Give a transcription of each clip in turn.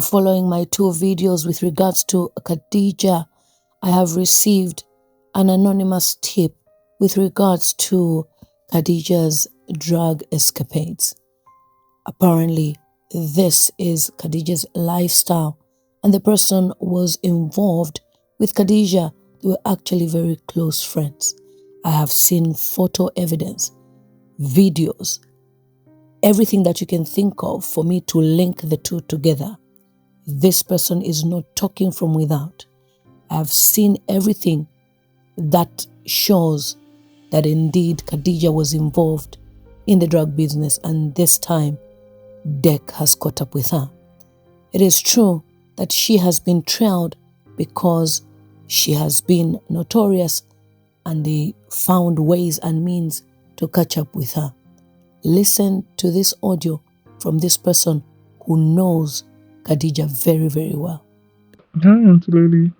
Following my two videos with regards to Khadija, I have received an anonymous tip with regards to Khadija's drug escapades. Apparently, this is Khadija's lifestyle, and the person was involved with Khadija. They were actually very close friends. I have seen photo evidence, videos, everything that you can think of for me to link the two together. This person is not talking from without. I've seen everything that shows that indeed Khadija was involved in the drug business, and this time Deck has caught up with her. It is true that she has been trailed because she has been notorious, and they found ways and means to catch up with her. Listen to this audio from this person who knows Khadija very, very well. Hi, Auntie Lady.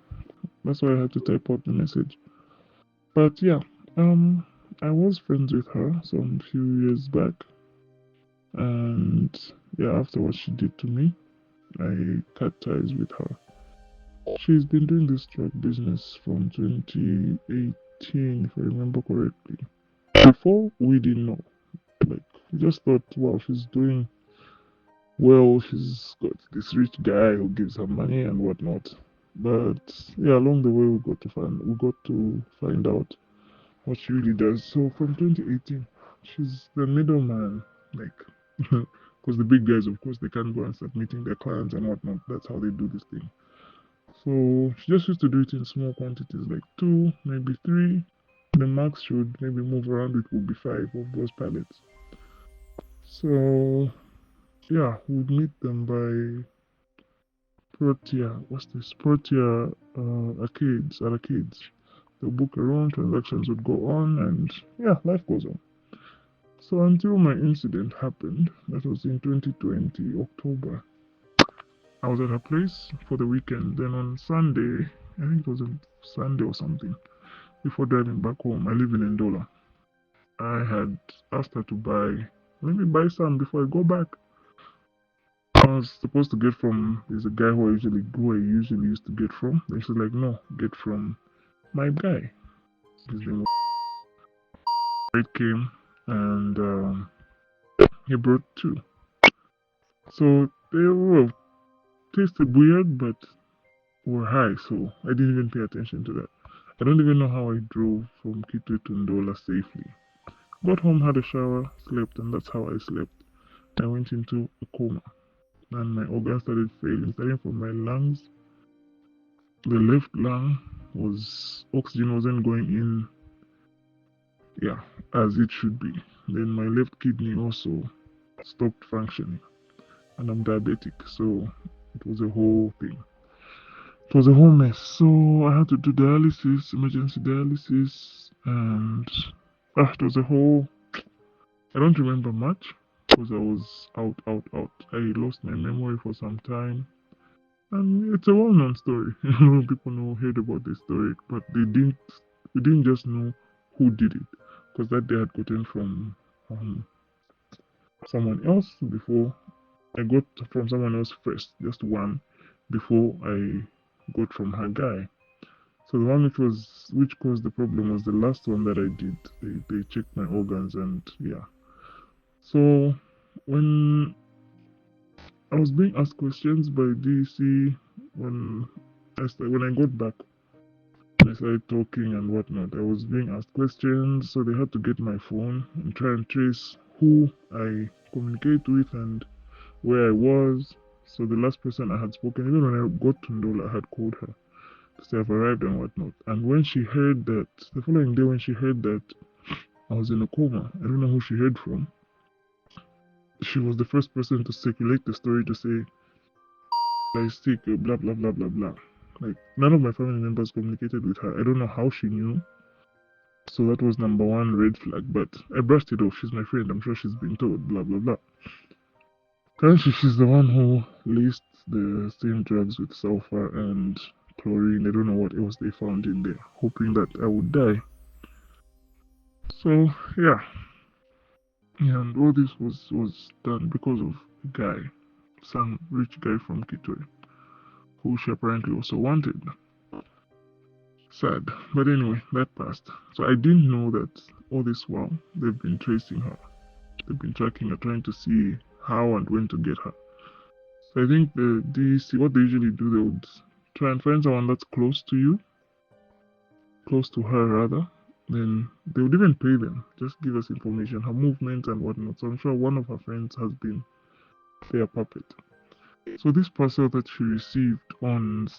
That's why I had to type out the message. But yeah, I was friends with her some few years back, and yeah, after what she did to me, I cut ties with her. She's been doing this drug business from 2018, if I remember correctly. Before, we didn't know. Like, we just thought, wow, she's doing well. She's got this rich guy who gives her money and whatnot. But yeah, along the way, we got to find out what she really does. So from 2018, she's the middleman, like, because the big guys, of course, they can't go and start meeting their clients and whatnot. That's how they do this thing. So she just used to do it in small quantities, like two, maybe three. The max should maybe move around, it would be five of those pallets. So yeah, we'd meet them by Protea. What's this? Protea arcades. They'll book a room, transactions would go on, and yeah, life goes on. So until my incident happened, that was in 2020, October, I was at her place for the weekend. Then on Sunday, I think it was a Sunday or something, before driving back home, I live in Ndola. I had asked her to let me buy some before I go back. I was supposed to get from, there's a guy who I usually used to get from. Then she's like, no, get from my guy. His name was It came, and he brought two. So they were tasted weird, but were high, so I didn't even pay attention to that. I don't even know how I drove from Kitwe to Ndola safely. Got home, had a shower, slept, and that's how I slept. I went into a coma, and my organs started failing, starting from my lungs. The left lung oxygen wasn't going in, yeah, as it should be. Then my left kidney also stopped functioning, and I'm diabetic, so it was a whole thing. It was a whole mess. So I had to do dialysis, emergency dialysis, and it was a whole. I don't remember much because I was out. I lost my memory for some time, and it's a well-known story. A lot of people heard about this story, but We didn't just know who did it because that they had gotten from um, someone else before. I got from someone else first, just one, before I got from her guy. So the one which caused the problem was the last one that I did. They checked my organs, and yeah. So when I was being asked questions by DC, when when I got back, I started talking and whatnot. I was being asked questions, so they had to get my phone and try and trace who I communicate with and where I was. So the last person I had spoken, even when I got to Ndola, I had called her to say I've arrived and whatnot. And when she heard that, the following day when she heard that I was in a coma, I don't know who she heard from. She was the first person to circulate the story to say I sick, blah blah blah blah blah. Like none of my family members communicated with her. I don't know how she knew. So that was number one red flag, but I brushed it off. She's my friend. I'm sure she's been told, blah blah blah. Currently, she's the one who laced the same drugs with sulfur and chlorine. I don't know what else they found in there, hoping that I would die. So yeah, and all this was done because of a guy. some rich guy from Kitwe, who she apparently also wanted. Sad. But anyway, that passed. So I didn't know that all this while they've been tracing her. They've been tracking her, trying to see how and when to get her. So I think the DEC, what they usually do, they would try and find someone that's close to you, close to her rather. Then they would even pay them, just give us information, her movements and whatnot. So I'm sure one of her friends has been their puppet. So this parcel that she received on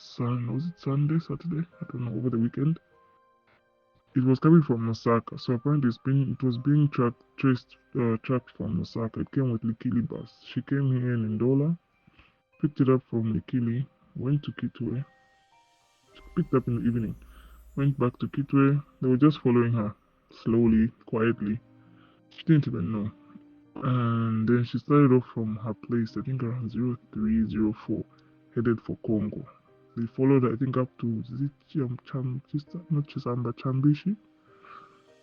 was it Sunday, Saturday? I don't know, over the weekend. It was coming from Osaka, so apparently it was being tracked from Osaka. It came with Likili bus. She came here in Ndola, picked it up from Likili, went to Kitwe, picked up in the evening, went back to Kitwe. They were just following her slowly, quietly. She didn't even know. And then she started off from her place, I think around 0304, headed for Congo. They followed, I think, up to not Chisamba, Chambishi.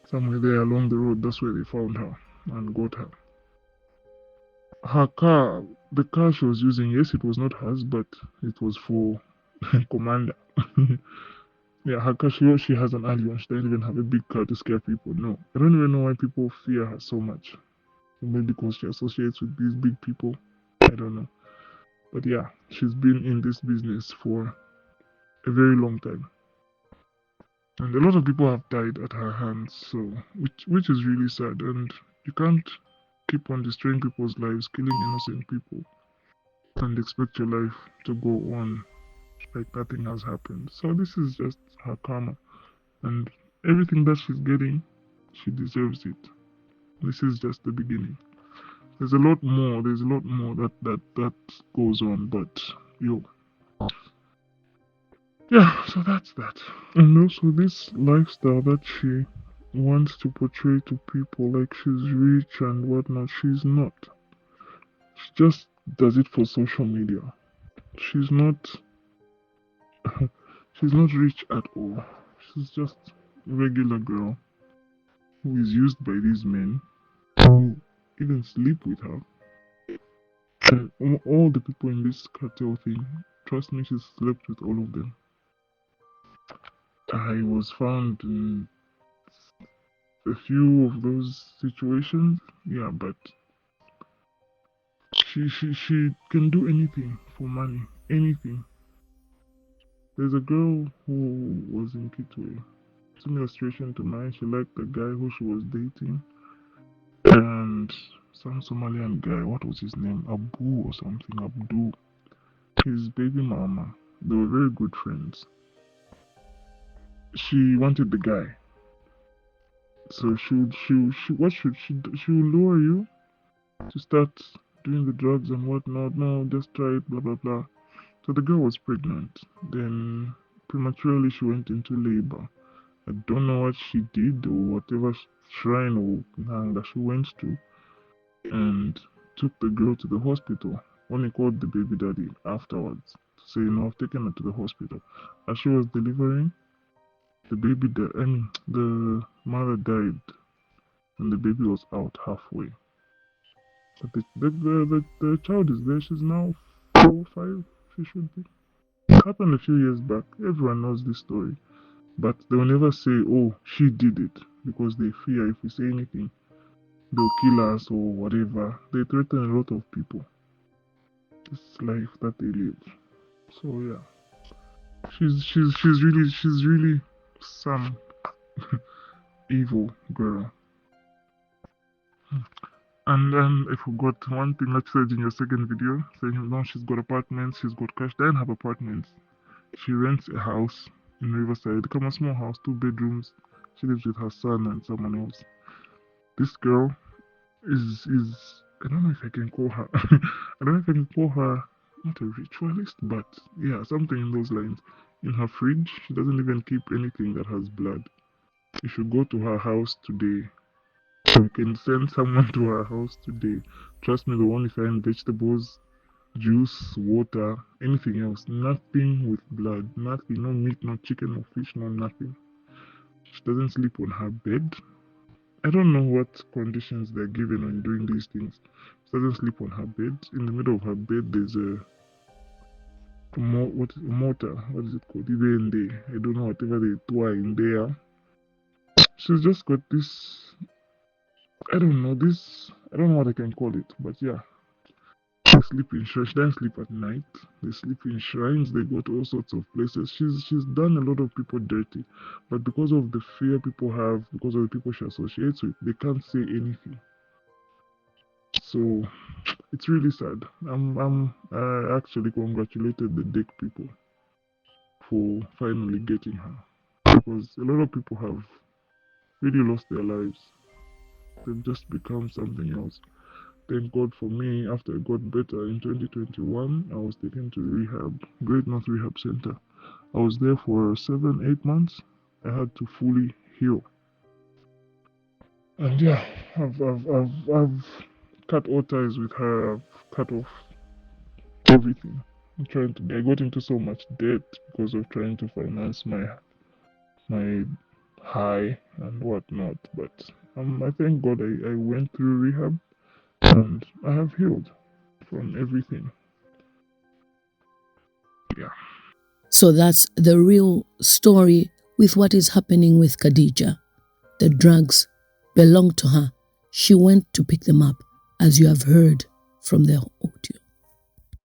Somewhere there along the road, that's where they found her and got her. Her car, the car she was using, yes, it was not hers, but it was for Commander. Yeah, her car, she has an alien. She doesn't even have a big car to scare people. No, I don't even know why people fear her so much. Maybe because she associates with these big people. I don't know. But yeah, she's been in this business for a very long time. And a lot of people have died at her hands, so which is really sad. And you can't keep on destroying people's lives, killing innocent people, and expect your life to go on like nothing has happened. So this is just her karma, and everything that she's getting, she deserves it. This is just the beginning. There's a lot more. There's a lot more that goes on, but yo, yeah. So that's that. And also this lifestyle that she wants to portray to people, like she's rich and whatnot. She's not. She just does it for social media. She's not. She's not rich at all. She's just a regular girl who is used by these men who even sleep with her. And all the people in this cartel thing, trust me, she's slept with all of them. I was found in a few of those situations, yeah, but she can do anything for money, anything. There's a girl who was in Kitwe, similar illustration to mine. She liked the guy who she was dating, and some Somalian guy. What was his name? Abu or something. Abdu. His baby mama. They were very good friends. She wanted the guy, so she would lure you to start doing the drugs and whatnot. No, just try it. Blah blah blah. So the girl was pregnant. Then prematurely she went into labor. I don't know what she did or whatever shrine or hang that she went to, and took the girl to the hospital. Only called the baby daddy afterwards to say, no, I've taken her to the hospital. As she was delivering, the baby died. I mean, the mother died, and the baby was out halfway. But the child is there. She's now 4 or 5. She should be. It happened a few years back. Everyone knows this story. But they will never say, oh, she did it, because they fear if we say anything, they'll kill us or whatever. They threaten a lot of people. This life that they live. So yeah, she's really some evil girl. And then I forgot one thing that you said in your second video, saying no, she's got apartments, she's got cash. They don't have apartments. She rents a house in Riverside. Come a small house, 2 bedrooms. She lives with her son and someone else. This girl is I don't know if I can call her I don't know if I can call her not a ritualist, but yeah, something in those lines. In her fridge, she doesn't even keep anything that has blood. You should go to her house today. You can send someone to her house today. Trust me, they won't find vegetables, juice, water, anything else. Nothing with blood. Nothing. No meat, no chicken, no fish, no nothing. She doesn't sleep on her bed. I don't know what conditions they're given when doing these things. doesn't sleep on her bed. In the middle of her bed, there's a mortar. What is it called? I don't know, whatever they throw in there. She's just got this. I don't know this. I don't know what I can call it, but yeah. They sleep in shrines. She doesn't sleep at night. They sleep in shrines. They go to all sorts of places. She's done a lot of people dirty, but because of the fear people have, because of the people she associates with, they can't say anything. So it's really sad. I actually congratulated the Dick people for finally getting her, because a lot of people have really lost their lives. They've just become something else. Thank God for me, after I got better in 2021, I was taken to rehab, Great North Rehab Center. I was there for 7-8 months. I had to fully heal. And yeah, I've cut all ties with her. I've cut off everything. I got into so much debt because of trying to finance my high and whatnot. But I thank God I went through rehab and I have healed from everything. Yeah. So that's the real story with what is happening with Khadija. The drugs belong to her. She went to pick them up, as you have heard from the audio.